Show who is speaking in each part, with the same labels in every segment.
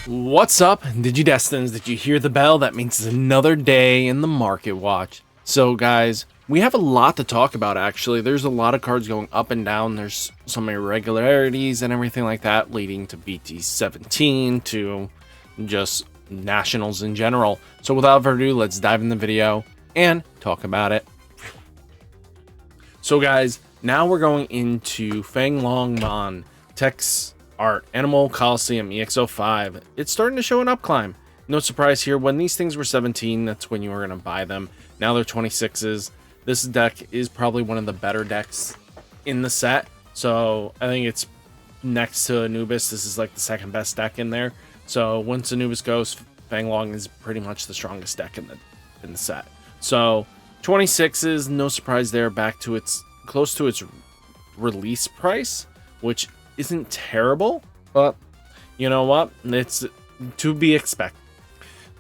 Speaker 1: What's up, Digidestins? Did you hear the bell? That means it's another day in the Market Watch. So guys, we have a lot to talk about actually. There's a lot of cards going up and down. There's some irregularities and everything like that, leading to BT17, to just nationals in general. So without further ado, let's dive in the video and talk about it. So guys, now we're going into Leomon, Text Art, Animal Coliseum, EX05. It's starting to show an up climb. No surprise here. When these things were 17, that's when you were going to buy them. Now they're 26s. This deck is probably one of the better decks in the set. So I think it's next to Anubis. This is like the second best deck in there. So once Anubis goes, Leomon is pretty much the strongest deck in the set. So 26s, no surprise there. Back to its close to its release price, which isn't terrible, but you know what? It's to be expected.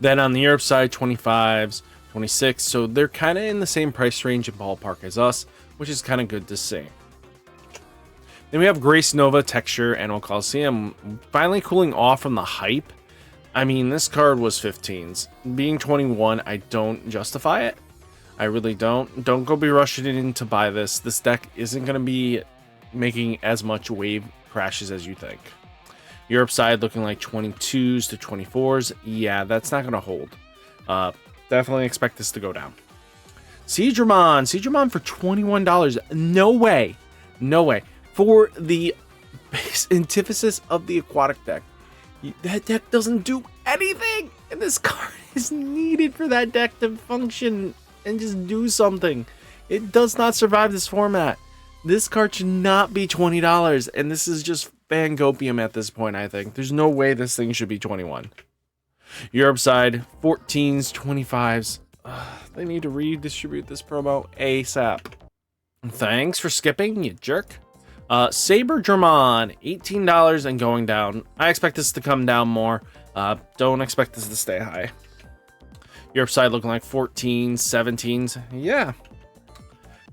Speaker 1: Then on the Europe side, 25s, 26, so they're kind of in the same price range and ballpark as us, which is kind of good to see. Then we have Grace Nova Texture Animal Coliseum finally cooling off from the hype. I mean, this card was 15s. Being 21, I don't justify it. I really don't. Don't go be rushing in to buy this. This deck isn't going to be making as much wave crashes as you think. Europe side looking like 22s to 24s. Yeah, that's not going to hold. Definitely expect this to go down. Digimon for $21. No way. No way. For the base antithesis of the aquatic deck. That deck doesn't do anything. And this card is needed for that deck to function and just do something. It does not survive this format. This card should not be $20, and this is just Fangopium at this point, I think. There's no way this thing should be 21. Europe side, 14s, 25s. They need to redistribute this promo ASAP. Thanks for skipping, you jerk. Saber Dramon, $18 and going down. I expect this to come down more. Don't expect this to stay high. Europe side looking like 14s, 17s. Yeah.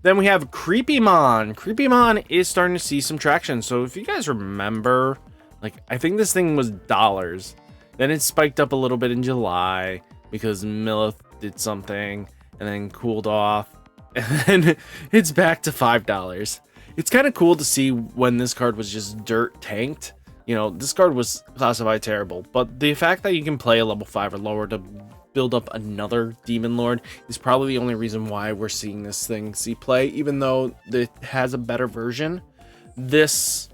Speaker 1: Then we have Creepymon. Creepymon is starting to see some traction. So if you guys remember, like, I think this thing was dollars. Then it spiked up a little bit in July because Millith did something and then cooled off. And then it's back to $5. It's kind of cool to see when this card was just dirt tanked. You know, this card was classified terrible. But the fact that you can play a level 5 or lower to build up another Demon Lord is probably the only reason why we're seeing this thing see play, even though it has a better version. This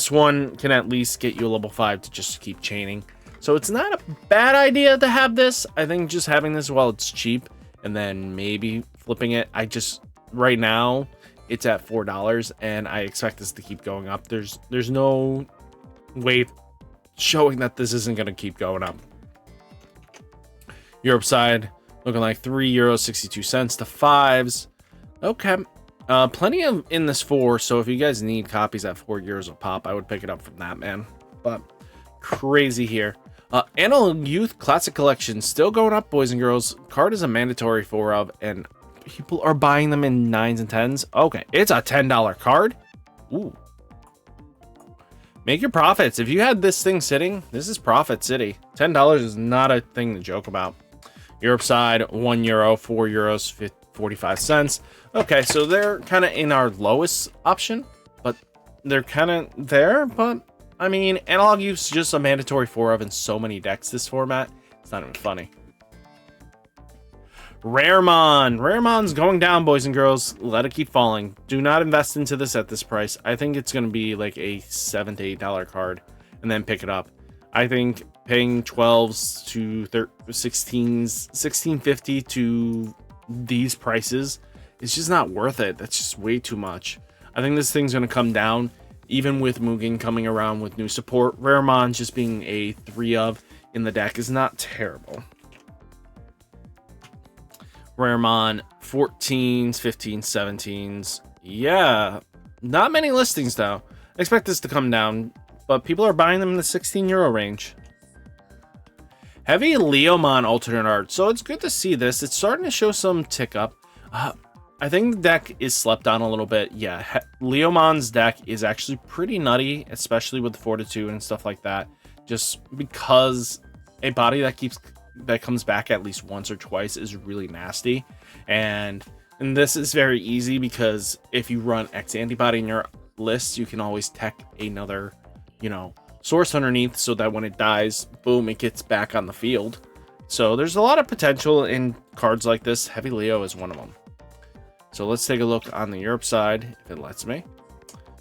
Speaker 1: one can at least get you a level 5 to just keep chaining. So it's not a bad idea to have this. I think just having this while it's cheap and then maybe flipping it. Right now it's at $4 and I expect this to keep going up. There's no way showing that this isn't going to keep going up. Europe side looking like €3.62 to 5s. Okay. Plenty of in this 4, so if you guys need copies at €4 a pop, I would pick it up from that, man. But crazy here. Analog Youth Classic Collection still going up, boys and girls. Card is a mandatory 4 of, and people are buying them in 9s and 10s. Okay, it's a $10 card. Ooh. Make your profits. If you had this thing sitting, this is Profit City. $10 is not a thing to joke about. Europe side, €1, €4.45. Okay, so they're kind of in our lowest option, but they're kind of there. But I mean, Analog Youth's just a mandatory 4 of in so many decks this format. It's not even funny. Raremon's going down, boys and girls. Let it keep falling. Do not invest into this at this price. I think it's going to be like a $7 to $8 card and then pick it up. I think paying 12s to 16s, $16.50 to these prices is just not worth it. That's just way too much. I think this thing's going to come down, even with Mugen coming around with new support. Raremon just being a 3 of in the deck is not terrible. Raremon 14s, 15s, 17s. Yeah, not many listings though. I expect this to come down, but people are buying them in the €16 range. Heavy Leomon alternate art. So it's good to see this. It's starting to show some tick up. I think the deck is slept on a little bit. Yeah, Leomon's deck is actually pretty nutty, especially with the Fortitude and stuff like that. just because a body that comes back at least once or twice is really nasty. And this is very easy because if you run X antibody in your list, you can always tech another, source underneath so that when it dies, boom, it gets back on the field. So there's a lot of potential in cards like this. Heavy Leo is one of them. So let's take a look on the Europe side, if it lets me.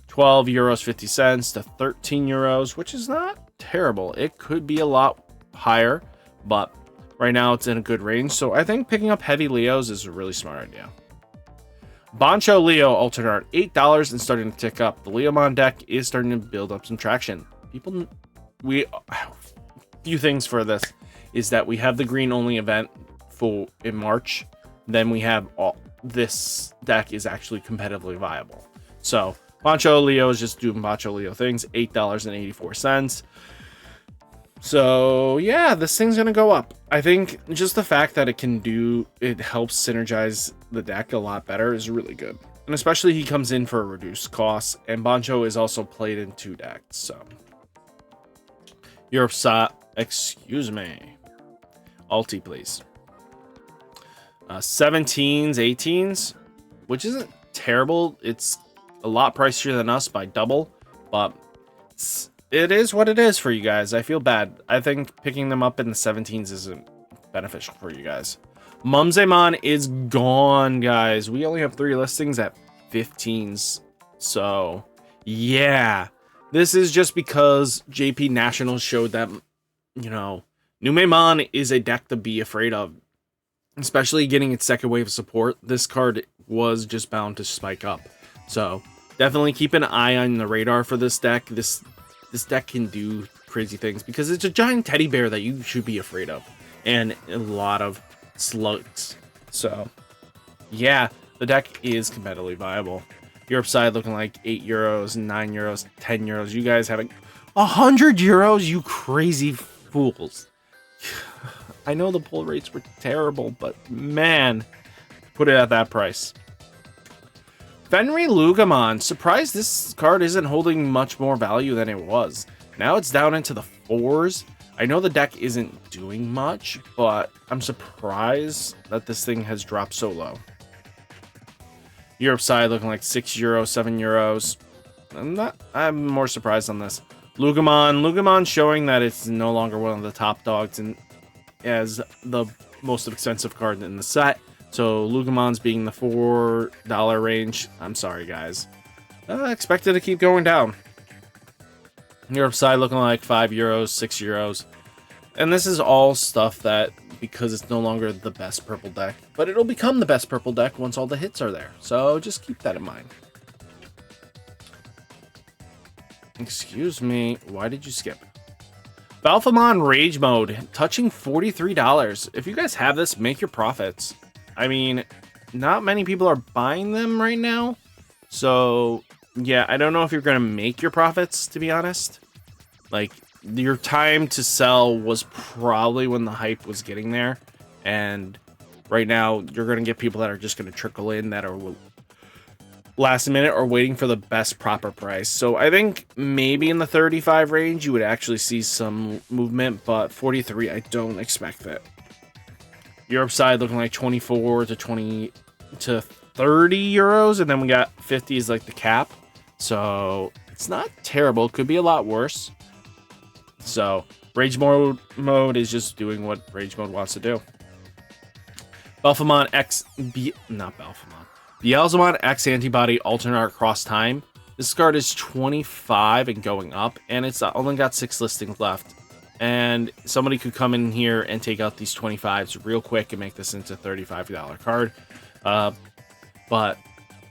Speaker 1: 12 euros 50 cents to 13 euros, which is not terrible. It could be a lot higher, but right now it's in a good range. So I think picking up Heavy Leos is a really smart idea. Boncho Leo alternate art, $8 and starting to tick up. The Leomon deck is starting to build up some traction. Few things for this is that we have the green only event in March. Then we have this deck is actually competitively viable. So Boncho Leo is just doing Boncho Leo things, $8.84. So yeah, this thing's gonna go up. I think just the fact that it helps synergize the deck a lot better is really good. And especially he comes in for a reduced cost, and Boncho is also played in 2 decks. So Europe excuse me. Alti, please. 17s, 18s, which isn't terrible. It's a lot pricier than us by double, but it is what it is for you guys. I feel bad. I think picking them up in the 17s isn't beneficial for you guys. Mumzemon is gone, guys. We only have 3 listings at 15s. So, yeah. This is just because JP Nationals showed that, Numemon is a deck to be afraid of. Especially getting its second wave of support. This card was just bound to spike up. So, definitely keep an eye on the radar for this deck. This deck can do crazy things because it's a giant teddy bear that you should be afraid of. And a lot of slugs. So, yeah, the deck is competitively viable. Europe side looking like 8 euros, 9 euros, 10 euros. You guys having 100 euros, you crazy fools. I know the pull rates were terrible, but man, put it at that price. Fenry Lugamon. Surprised this card isn't holding much more value than it was. Now it's down into the 4s. I know the deck isn't doing much, but I'm surprised that this thing has dropped so low. Europe side looking like 6 euros, 7 euros. I'm more surprised on this. Lugamon showing that it's no longer one of the top dogs as the most expensive card in the set. So Lugamon's being the $4 range. I'm sorry, guys. Expected to keep going down. Europe side looking like 5 euros, 6 euros. And this is all stuff that, because it's no longer the best purple deck, but it'll become the best purple deck once all the hits are there. So just keep that in mind. Excuse me, why did you skip? Balphamon Rage Mode, touching $43. If you guys have this, make your profits. I mean, not many people are buying them right now. So, yeah, I don't know if you're going to make your profits, to be honest. Like, your time to sell was probably when the hype was getting there. And right now, you're going to get people that are just going to trickle in that are last minute or waiting for the best proper price. So I think maybe in the 35 range, you would actually see some movement. But 43, I don't expect that. Europe side looking like 24 to 20 to 30 euros. And then we got 50 is like the cap. So it's not terrible. It could be a lot worse. So Rage mode is just doing what Rage mode wants to do. Balphamon Beelzemon X Antibody Alternate Art Cross Time. This card is 25 and going up, and it's only got 6 listings left. And somebody could come in here and take out these 25s real quick and make this into a $35 card. But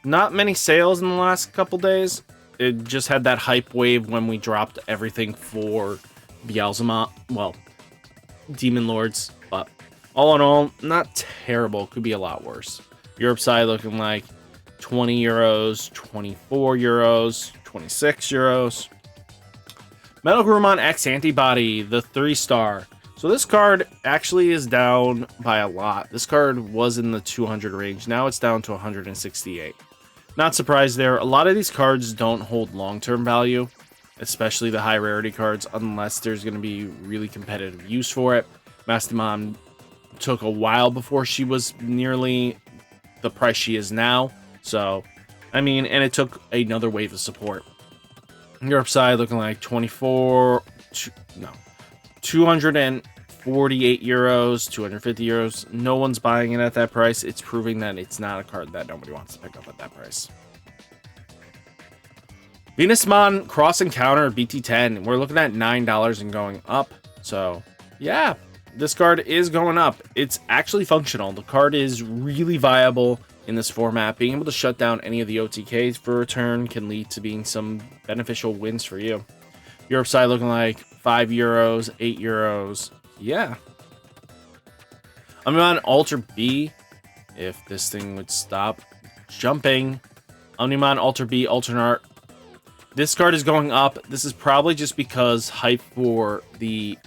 Speaker 1: not many sales in the last couple days. It just had that hype wave when we dropped everything for Beelzemon. Well, Demon Lords. But all in all, not terrible. Could be a lot worse. Europe side looking like 20 euros, 24 euros, 26 euros. Metal Grumon X Antibody, the 3-star. So this card actually is down by a lot. This card was in the 200 range. Now it's down to 168. Not surprised there. A lot of these cards don't hold long-term value. especially the high rarity cards, unless there's going to be really competitive use for it. Mastamon took a while before she was nearly the price she is now. So, I mean, and it took another wave of support. Europe side looking like 248 euros, 250 euros. No one's buying it at that price. It's proving that it's not a card that nobody wants to pick up at that price. Venusmon Cross Encounter BT10. We're looking at $9 and going up. So, yeah, this card is going up. It's actually functional. The card is really viable in this format. Being able to shut down any of the OTKs for a turn can lead to being some beneficial wins for you. Europe side looking like 5 euros, 8 euros. Yeah. I'm on Alter B. If this thing would stop jumping. Omnimon Alter B, alternate art. This card is going up. This is probably just because hype for the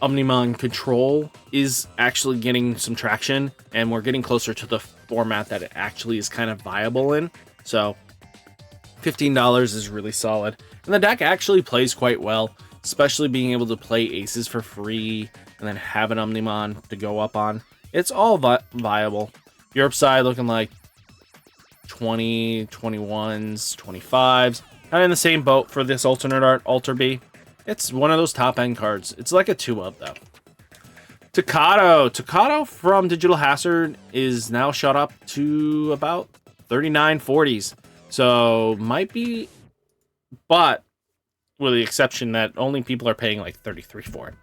Speaker 1: Omnimon Control is actually getting some traction, and we're getting closer to the format that it actually is kind of viable in. So $15 is really solid. And the deck actually plays quite well, especially being able to play aces for free and then have an Omnimon to go up on. It's all viable. Europe side looking like 20, 21s, 25s. Kind of in the same boat for this alternate art, Alter B. It's one of those top-end cards. It's like a 2-of, though. Tocado from Digital Hazard is now shot up to about 39.40s. So, might be... But, with the exception that only people are paying like 33 for it.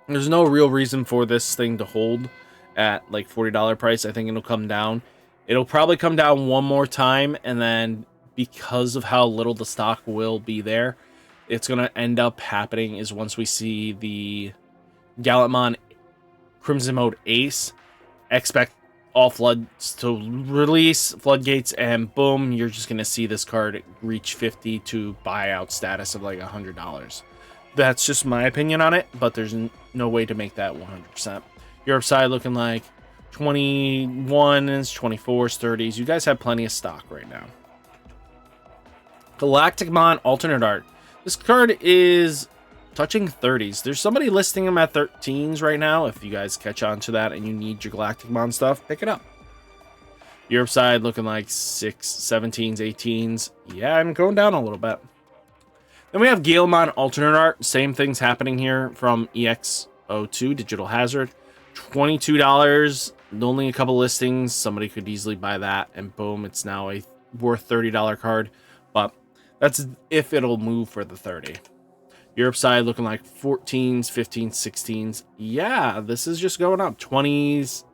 Speaker 1: There's no real reason for this thing to hold at like $40 price. I think it'll come down. It'll probably come down one more time, and then because of how little the stock will be there, it's going to end up happening is once we see the Gallantmon Crimson Mode Ace, expect all floods to release, floodgates, and boom, you're just going to see this card reach 50 to buyout status of like $100. That's just my opinion on it, but there's no way to make that 100%. Europe side looking like 21s, 24s, 30s. You guys have plenty of stock right now. Galacticmon alternate art. This card is touching 30s. There's somebody listing them at 13s right now. If you guys catch on to that and you need your Galacticmon stuff, pick it up. Europe side looking like 6, 17s, 18s. Yeah, I'm going down a little bit. Then we have Leomon alternate art. Same things happening here from EX02 Digital Hazard. $22. Only a couple listings. Somebody could easily buy that, and boom, it's now a worth $30 card. But that's if it'll move for the 30. Europe side looking like 14s, 15s, 16s. Yeah, this is just going up. 20s.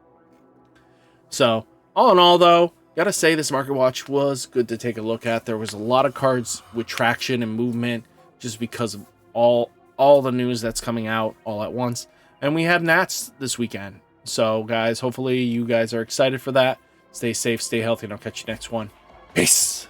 Speaker 1: So, all in all, though, gotta say this Market Watch was good to take a look at. There was a lot of cards with traction and movement just because of all the news that's coming out all at once. And we have Nats this weekend. So, guys, hopefully you guys are excited for that. Stay safe, stay healthy, and I'll catch you next one. Peace!